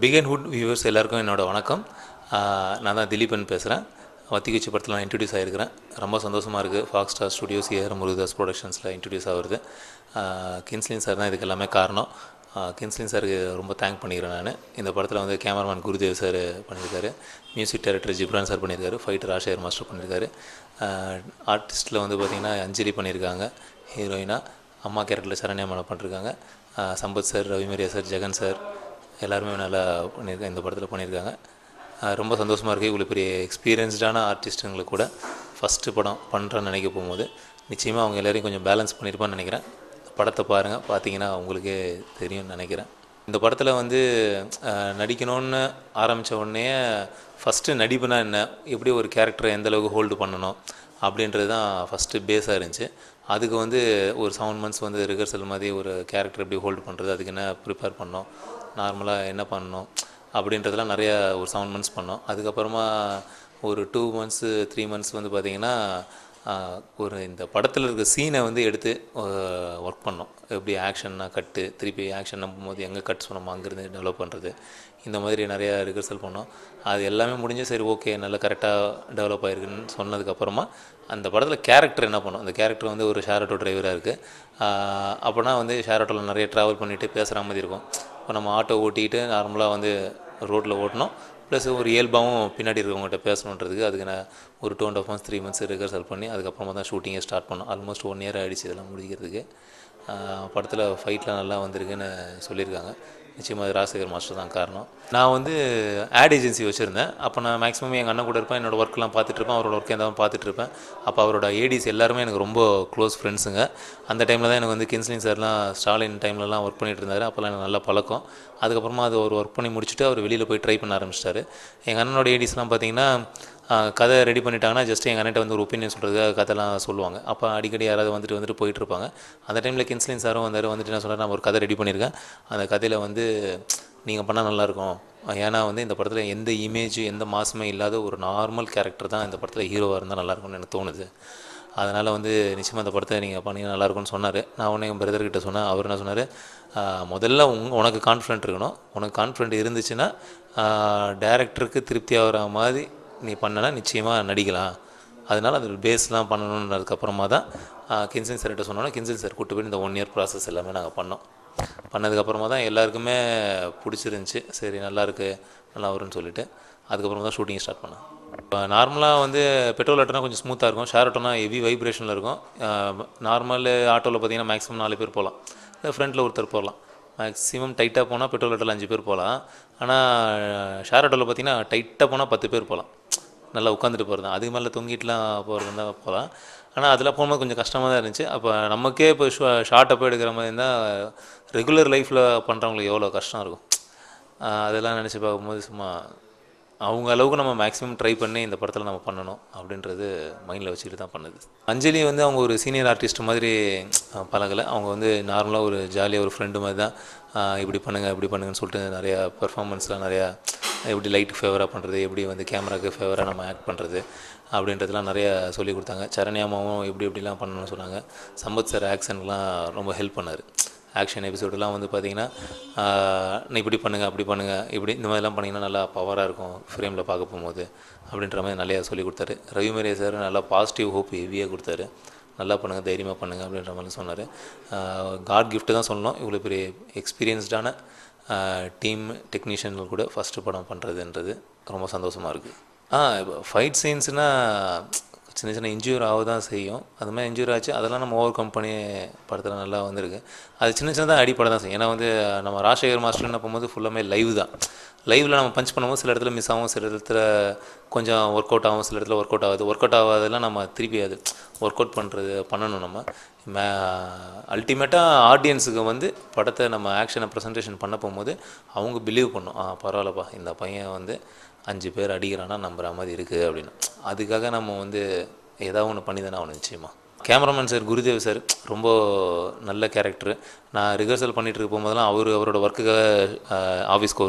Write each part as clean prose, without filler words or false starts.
Big and hood viewers எல்லாருக்கும் என்னோட வணக்கம். நான் தான் திலீபன் பேசுகிறேன். வத்திக்குச்சி படத்தில் நான் இன்ட்ரடியூஸ் ஆகிருக்கிறேன். ரொம்ப சந்தோஷமாக இருக்குது. Fox Star Studios AR Murugadoss ப்ரொடக்ஷன்ஸில் இன்ட்ரடியூஸ் ஆகுது. கின்ஸ்லின் சார் தான் இதுக்கு எல்லாமே காரணம். கின்ஸ்லின் சாருக்கு ரொம்ப தேங்க் பண்ணிக்கிறேன் நான். இந்த படத்தில் வந்து கேமராமேன் குருதேவ் சார் பண்ணியிருக்காரு, மியூசிக் டைரக்டர் ஜிப்ரான் சார் பண்ணியிருக்காரு, ஃபைட்டர் ராஜசேகர் மாஸ்டர் பண்ணியிருக்காரு. ஆர்டிஸ்ட்டில் வந்து பார்த்திங்கன்னா அஞ்சலி பண்ணியிருக்காங்க ஹீரோயினாக, அம்மா கேரக்டரில் சரண்யா மேடம் பண்ணியிருக்காங்க. Sampath sir, Ravi Mariya sir, Jagan sir எல்லாருமே நல்லா பண்ணியிருக்காங்க, இந்த படத்தில் பண்ணியிருக்காங்க. ரொம்ப சந்தோஷமாக இருக்குது. இவ்வளோ பெரிய எக்ஸ்பீரியன்ஸ்டான ஆர்டிஸ்ட்டுங்களுக்கு கூட ஃபஸ்ட்டு படம் பண்ணுறேன்னு நினைக்க போகும்போது நிச்சயமாக அவங்க எல்லோரையும் கொஞ்சம் பேலன்ஸ் பண்ணியிருப்பான்னு நினைக்கிறேன். படத்தை பாருங்கள், பார்த்தீங்கன்னா உங்களுக்கே தெரியும்னு நினைக்கிறேன். இந்த படத்தில் வந்து நடிக்கணும்னு ஆரம்பித்த உடனே ஃபஸ்ட்டு நடிப்புனா என்ன, எப்படி ஒரு கேரக்டரை எந்தளவுக்கு ஹோல்டு பண்ணணும் அப்படின்றது தான் ஃபஸ்ட்டு பேஸாக இருந்துச்சு. அதுக்கு வந்து ஒரு 7 மந்த்ஸ் வந்து ரிஹர்சல் மாதிரி ஒரு கேரக்டர் எப்படி ஹோல்டு பண்ணுறது, அதுக்கு என்ன ப்ரிப்பேர் பண்ணோம், நார்மலாக என்ன பண்ணணும் அப்படின்றதெல்லாம் நிறையா ஒரு 7 மந்த்ஸ் பண்ணோம். அதுக்கப்புறமா ஒரு 2 மந்த்ஸு 3 மந்த்ஸ் வந்து பார்த்திங்கன்னா ஒரு இந்த படத்தில் இருக்க சீனை வந்து எடுத்து ஒர்க் பண்ணோம். எப்படி ஆக்ஷன்னா கட்டு, திருப்பி ஆக்ஷன் நம்பும்போது எங்கே கட்ஸ் பண்ணோமோ அங்கேருந்து டெவலப் பண்ணுறது, இந்த மாதிரி நிறையா ரிஹர்சல் பண்ணோம். அது எல்லாமே முடிஞ்சு சரி ஓகே நல்லா கரெக்டாக டெவலப் ஆகிருக்குன்னு சொன்னதுக்கப்புறமா அந்த படத்தில் கேரக்டர் என்ன பண்ணோம். அந்த கேரக்டர் வந்து ஒரு ஷேர் ஆட்டோ டிரைவராக இருக்குது. அப்போனா வந்து ஷேர் ஆட்டோவில் நிறைய ட்ராவல் பண்ணிவிட்டு பேசுகிற மாதிரி இருக்கும். இப்போ நம்ம ஆட்டோ ஓட்டிக்கிட்டு நார்மலாக வந்து ரோட்டில் ஓட்டணும், ப்ளஸ் ஒரு இயல்பாகவும் பின்னாடி இருக்கவங்கள்ட்ட பேசணுன்றதுக்கு அதுக்கு நான் ஒரு 2.5 months 3 months ரிஹர்சல் பண்ணி அதுக்கப்புறமா தான் ஷூட்டிங்கே ஸ்டார்ட் பண்ணோம். ஆல்மோஸ்ட் 1 year ஆகிடுச்சு இதெல்லாம் முடிக்கிறதுக்கு. படத்தில் ஃபைட்லாம் நல்லா வந்திருக்குன்னு சொல்லியிருக்காங்க. நிச்சயமாக அது ராஜசேகர் மாஸ்டர் தான் காரணம். நான் வந்து ஆட் ஏஜென்சி வச்சுருந்தேன். அப்போ நான் மேக்ஸிமம் எங்கள் அண்ணன் கூட இருப்பேன், என்னோடய ஒர்க்லாம் பார்த்துட்ருப்பேன், அவரோட ஒர்க் எதாவது பார்த்துட்ருப்பேன். அப்போ அவரோட ஏடிஸ் எல்லாருமே எனக்கு ரொம்ப க்ளோஸ் ஃப்ரெண்ட்ஸுங்க. அந்த டைமில் தான் எனக்கு வந்து கின்ஸ்லின் சார்லாம் ஸ்டாலின் டைம்லலாம் ஒர்க் பண்ணிகிட்டு இருந்தார். அப்போல்லாம் எனக்கு நல்லா பழக்கம். அதுக்கப்புறமா அது ஒரு ஒர்க் பண்ணி முடிச்சுட்டு அவர் வெளியில் போய் ட்ரை பண்ண ஆரம்பிச்சிட்டாரு. எங்கள் அண்ணனோட ஏடிஸ்லாம் பார்த்திங்கன்னா கதை ரெடி பண்ணிட்டாங்கன்னா ஜஸ்ட் எங்கள் அண்ணன்ட்ட வந்து ஒரு ஒப்பீனியன் சொல்கிறதுக்காக கதைலாம் சொல்லுவாங்க. அப்போ அடிக்கடி யாராவது வந்துட்டு போயிட்டுருப்பாங்க. அந்த டைமில் கின்ஸ்லின் சாரும் வந்துட்டு நான் சொன்னார், நான் ஒரு கதை ரெடி பண்ணியிருக்கேன், அந்த கதையில் வந்து நீங்கள் பண்ணால் நல்லாயிருக்கும். ஏன்னா வந்து இந்த படத்தில் எந்த இமேஜ் எந்த மாசுமே இல்லாத ஒரு நார்மல் கேரக்டர் தான் இந்த படத்தில் ஹீரோவாக இருந்தால் நல்லாயிருக்கும்னு எனக்கு தோணுது. அதனால் வந்து நிச்சயமாக அந்த படத்தை நீங்கள் பண்ணிங்கன்னா நல்லாயிருக்கும்னு சொன்னார். நான் உடனே என் பிரதர்கிட்ட சொன்னேன். அவர் என்ன சொன்னார், முதல்ல உனக்கு கான்ஃபிடென்ட் இருக்கணும். உனக்கு கான்ஃபிடென்ட் இருந்துச்சுன்னா டேரக்டருக்கு திருப்தி ஆகிற மாதிரி நீ பண்ணனா நிச்சயமாக நடிக்கலாம். அதனால் அது பேஸ்லாம் பண்ணணுன்றதுக்கப்புறமா தான் கின்ஸ்லின் சார்கிட்ட சொன்னோன்னா கின்ஸ்லின் சார் கூப்பிட்டு போய் இந்த 1 year ப்ராசஸ் எல்லாமே நாங்கள் பண்ணோம். பண்ணதுக்கப்புறமா தான் எல்லாருக்குமே பிடிச்சிருந்துச்சி. சரி நல்லாயிருக்கு, நல்லா வரும்னு சொல்லிவிட்டு அதுக்கப்புறமா தான் ஷூட்டிங் ஸ்டார்ட் பண்ணேன். இப்போ நார்மலாக வந்து பெட்ரோல் ஆட்டோனா கொஞ்சம் ஸ்மூத்தாக இருக்கும், ஷேர் ஆட்டோனா ஹெவி வைப்ரேஷனில் இருக்கும். நார்மல் ஆட்டோவில் பார்த்திங்கன்னா மேக்ஸிமம் 4 பேர் போகலாம், இல்லை ஃப்ரண்ட்டில் ஒருத்தர் போகலாம். மேக்ஸிமம் டைட்டாக போனால் பெட்ரோல் ஆட்டோவில் 5 பேர் போகலாம். ஆனால் ஷேர் ஆட்டோவில் பார்த்திங்கன்னா டைட்டாக போனால் 10 பேர் போகலாம். நல்லா உட்காந்துட்டு போகிறது தான், அதுக்கு மேலே தொங்கிட்டுலாம் போகிறது தான் போகலாம். ஆனால் அதில் போகும்போது கொஞ்சம் கஷ்டமாக தான் இருந்துச்சு. அப்போ நமக்கே இப்போ ஷார்ட் அப்போ எடுக்கிற மாதிரி இருந்தால் ரெகுலர் லைஃப்பில் பண்ணுறவங்களுக்கு எவ்வளோ கஷ்டம் இருக்கும். அதெல்லாம் நினச்சி பார்க்கும்போது சும்மா அவங்க அளவுக்கு நம்ம மேக்ஸிமம் ட்ரை பண்ணி இந்த படத்தில் நம்ம பண்ணணும் அப்படின்றது மைண்டில் வச்சுக்கிட்டு தான் பண்ணுது. அஞ்சலி வந்து அவங்க ஒரு சீனியர் ஆர்டிஸ்ட் மாதிரி பழகலை. அவங்க வந்து நார்மலாக ஒரு ஜாலியாக ஒரு ஃப்ரெண்டு மாதிரி தான் இப்படி பண்ணுங்கள் இப்படி பண்ணுங்கன்னு சொல்லிட்டு நிறையா பெர்ஃபார்மன்ஸ்லாம் நிறையா எப்படி லைட்டு ஃபேவராக பண்ணுறது, எப்படி வந்து கேமராவுக்கு ஃபேவராக நம்ம ஆக்ட் பண்ணுறது அப்படின்றதுலாம் நிறையா சொல்லிக் கொடுத்தாங்க. சரண்யாமாவும் எப்படிலாம் பண்ணணும்னு சொன்னாங்க. சம்பத் சார் ஆக்ஷனுக்குலாம் ரொம்ப ஹெல்ப் பண்ணார். ஆக்ஷன் எபிசோடெலாம் வந்து பார்த்திங்கன்னா நீ இப்படி பண்ணுங்கள் அப்படி பண்ணுங்கள், இப்படி இந்த மாதிரிலாம் பண்ணிங்கன்னா நல்லா பவராக இருக்கும் ஃப்ரேமில் பார்க்க போகும்போது அப்படின்ற மாதிரி நிறையா சொல்லிக் கொடுத்தாரு. ரவிமரியா சார் நல்லா பாசிட்டிவ் ஹோப் ஹெவியாக கொடுத்தாரு. நல்லா பண்ணுங்கள், தைரியமாக பண்ணுங்கள் அப்படின்ற மாதிரி சொன்னார். காட் கிஃப்ட்டு தான் சொல்லணும். இவ்வளோ பெரிய எக்ஸ்பீரியன்ஸ்டான டீம் டெக்னீஷியன்கள் கூட ஃபஸ்ட்டு படம் பண்ணுறதுன்றது ரொம்ப சந்தோஷமாக இருக்குது. இப்போ ஃபைட் சீன்ஸ்னால் சின்ன சின்ன இன்ஜூர் ஆக தான் செய்யும். அது மாதிரி இன்ஜூர் ஆச்சு, அதெல்லாம் நம்ம ஓவர் கம் பண்ணி படத்தில் நல்லா வந்திருக்கு. அது சின்ன சின்னதாக அடிப்படை தான் செய்யும். ஏன்னா வந்து நம்ம ராஜசேகர் மாஸ்டர்னு போகும்போது ஃபுல்லாமே லைவ் தான். லைவில் நம்ம பஞ்ச் பண்ணும்போது சில இடத்துல மிஸ் ஆகும், சில இடத்துல கொஞ்சம் ஒர்க் அவுட் ஆகும், சில இடத்துல ஒர்க் அவுட் ஆகாது. ஒர்க் அவுட் ஆகாதெல்லாம் நம்ம திருப்பி அது ஒர்க் அவுட் பண்ணணும். நம்ம அல்டிமேட்டாக ஆடியன்ஸுக்கு வந்து படத்தை நம்ம ஆக்ஷனை ப்ரெசன்டேஷன் பண்ண போகும்போது அவங்க பிலீவ் பண்ணும், பரவாயில்லப்பா இந்த பையன் வந்து 5 பேர் அடிக்கிறான்னா நம்புகிற மாதிரி இருக்குது அப்படின்னு. அதுக்காக நம்ம வந்து ஏதாவது ஒன்று பண்ணி தானே அவனு. நிச்சயமாக கேமராமேன் சார் குருதேவ் சார் ரொம்ப நல்ல கேரக்டரு. நான் ரிஹர்சல் பண்ணிகிட்டு இருக்க போகும்போதெல்லாம் அவரோட ஒர்க்குக்காக ஆஃபீஸ்க்கு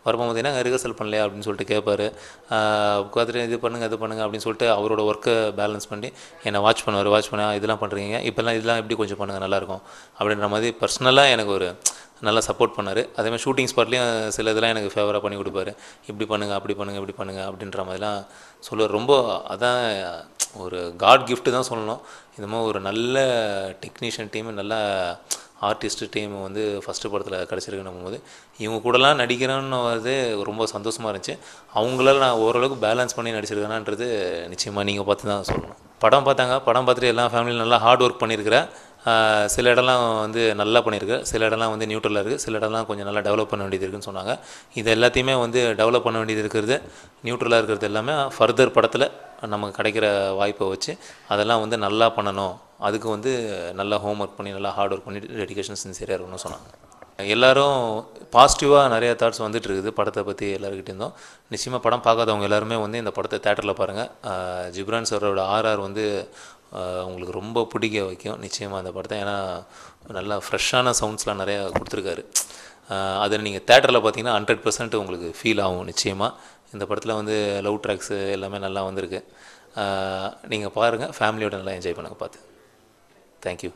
வரும்போது என்ன ரிஹர்சல் பண்ணலையா அப்படின்னு சொல்லிட்டு கேட்பார். உட்காந்துட்டு இது பண்ணுங்கள் அப்படின்னு சொல்லிட்டு அவரோட ஒர்க்கை பேலன்ஸ் பண்ணி என்னை வாட்ச் பண்ண இதெல்லாம் பண்ணுறீங்க, இப்போல்லாம் இதெல்லாம் எப்படி கொஞ்சம் பண்ணுங்கள் நல்லாயிருக்கும் அப்படின்ற மாதிரி பர்சனலாக எனக்கு ஒரு நல்லா சப்போர்ட் பண்ணார். அதேமாதிரி ஷூட்டிங் ஸ்பாட்லேயும் சில இதெல்லாம் எனக்கு ஃபேவராக பண்ணி கொடுப்பாரு. இப்படி பண்ணுங்கள், அப்படி பண்ணுங்கள், இப்படி பண்ணுங்கள் அப்படின்ற மாதிரிலாம் சொல்லுவார். ரொம்ப அதான் ஒரு காட் கிஃப்ட்டு தான் சொல்லணும். இந்த மாதிரி ஒரு நல்ல டெக்னீஷியன் டீமு, நல்ல ஆர்டிஸ்ட் டீம் வந்து ஃபஸ்ட்டு படத்தில் கிடச்சிருக்குன்னும் போது இவங்க கூடலாம் நடிக்கிறேன்னு வந்து ரொம்ப சந்தோஷமாக இருந்துச்சு. அவங்களால நான் ஓரளவுக்கு பேலன்ஸ் பண்ணி நடிச்சிருக்கேனான்றது நிச்சயமாக நீங்கள் பார்த்து தான் சொல்லணும். படம் பார்த்தாங்க. படம் பார்த்துட்டு எல்லா ஃபேமிலியும் நல்லா ஹார்ட் ஒர்க் பண்ணியிருக்கிறேன். சில இடம்லாம் வந்து நல்லா பண்ணியிருக்கேன், சில இடம்லாம் வந்து நியூட்ரலாக இருக்குது, சில இடம்லாம் கொஞ்சம் நல்லா டெவலப் பண்ண வேண்டியது இருக்குதுன்னு சொன்னாங்க. இது எல்லாத்தையுமே வந்து டெவலப் பண்ண வேண்டியது இருக்கிறது, நியூட்ரலாக இருக்கிறது எல்லாமே ஃபர்தர் படத்தில் நமக்கு கிடைக்கிற வாய்ப்பை வச்சு அதெல்லாம் வந்து நல்லா பண்ணணும். அதுக்கு வந்து நல்லா ஹோம் ஒர்க் பண்ணி நல்லா ஹார்ட் ஒர்க் பண்ணி டெடிகேஷன் சின்சியராக இருக்கணும்னு சொன்னாங்க. எல்லோரும் பாசிட்டிவாக நிறையா தாட்ஸ் வந்துட்டு இருக்குது படத்தை பற்றி எல்லாருக்கிட்டே இருந்தோம். நிச்சயமாக படம் பார்க்காதவங்க எல்லாருமே வந்து இந்த படத்தை தேட்டரில் பாருங்கள். ஜிப்ரான் சாரோட ஆர்ஆர் வந்து உங்களுக்கு ரொம்ப பிடிக்க வைக்கும் நிச்சயமாக அந்த படத்தை. ஏன்னா நல்லா ஃப்ரெஷ்ஷான சவுண்ட்ஸ்லாம் நிறையா கொடுத்துருக்காரு. அதில் நீங்கள் தேட்டரில் பார்த்தீங்கன்னா 100% உங்களுக்கு ஃபீல் ஆகும் நிச்சயமாக. இந்த படத்தில் வந்து லவ் ட்ராக்ஸு எல்லாமே நல்லா வந்திருக்கு. நீங்கள் பாருங்கள், ஃபேமிலியோட நல்லா என்ஜாய் பண்ணுங்கள் பார்த்து. தேங்க்யூ.